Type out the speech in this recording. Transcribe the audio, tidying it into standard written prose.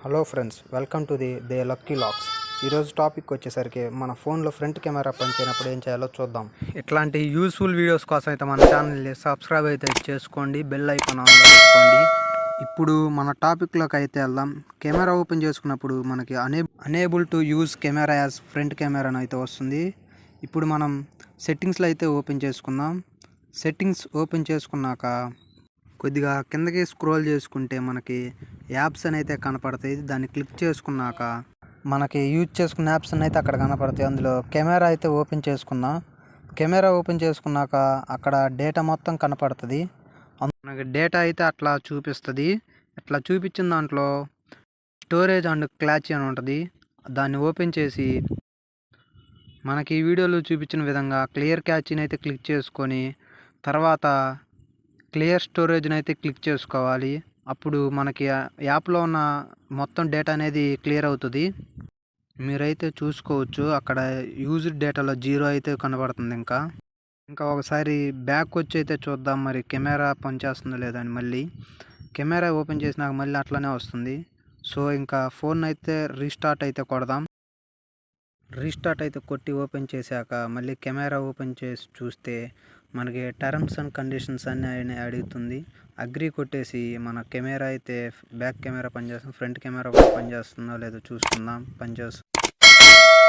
Hello friends, welcome to the lucky lakhs. ఈరోజు topic వచ్చేసరికి మన ఫోన్లో ఫ్రంట్ కెమెరా పనిచేయనప్పుడు ఏం చేయాలో చూద్దాం. ఇట్లాంటి యూస్ఫుల్ వీడియోస్ కోసం అయితే మన ఛానల్ని సబ్స్క్రైబ్ అయితే చేసుకోండి, బెల్ ఐకాన్ ఆన్లో పెట్టుకోండి. ఇప్పుడు మన టాపిక్లోకి అయితే వెళ్దాం. కెమెరా ఓపెన్ చేసుకున్నప్పుడు మనకి unable to use camera as front camera అయితే వస్తుంది. ఇప్పుడు మనం సెట్టింగ్స్లో అయితే ఓపెన్ చేసుకుందాం. సెట్టింగ్స్ ఓపెన్ చేసుకున్నాక కొద్దిగా కిందకి స్క్రోల్ చేసుకుంటే మనకి యాప్స్ అని అయితే కనపడతాయి. దాన్ని క్లిక్ చేసుకున్నాక మనకి యూజ్ చేసుకున్న యాప్స్ అయితే అక్కడ కనపడతాయి. అందులో కెమెరా అయితే ఓపెన్ చేసుకున్నా. కెమెరా ఓపెన్ చేసుకున్నాక అక్కడ డేటా మొత్తం కనపడుతుంది. మనకి డేటా అయితే అట్లా చూపిస్తుంది. అట్లా చూపించిన దాంట్లో స్టోరేజ్ అండ్ క్లాచ్ అని ఉంటుంది. దాన్ని ఓపెన్ చేసి మనకి ఈ వీడియోలో చూపించిన విధంగా క్లియర్ క్యాచ్ని అయితే క్లిక్ చేసుకొని తర్వాత క్లియర్ స్టోరేజ్ని అయితే క్లిక్ చేసుకోవాలి. అప్పుడు మనకి యాప్లో ఉన్న మొత్తం డేటా అనేది క్లియర్ అవుతుంది. మీరైతే చూసుకోవచ్చు, అక్కడ యూజ్డ్ డేటాలో 0 అయితే కనబడుతుంది. ఇంకా ఒకసారి బ్యాక్ వచ్చి అయితే చూద్దాం మరి కెమెరా పనిచేస్తుందో లేదని. మళ్ళీ కెమెరా ఓపెన్ చేసినాక మళ్ళీ అట్లనే వస్తుంది. సో ఇంకా ఫోన్ అయితే రీస్టార్ట్ అయితే కొడదాం. రీస్టార్ట్ అయితే కొట్టి ఓపెన్ చేశాక మళ్ళీ కెమెరా ఓపెన్ చేసి చూస్తే మనకి టర్మ్స్ అండ్ కండిషన్స్ అన్నీ అడుగుతుంది. అగ్రి కొట్టేసి మన కెమెరా అయితే బ్యాక్ కెమెరా పనిచేస్తుంది, ఫ్రంట్ కెమెరా కూడా పనిచేస్తుందో లేదో చూసుకుందాం. పనిచేస్తుంది.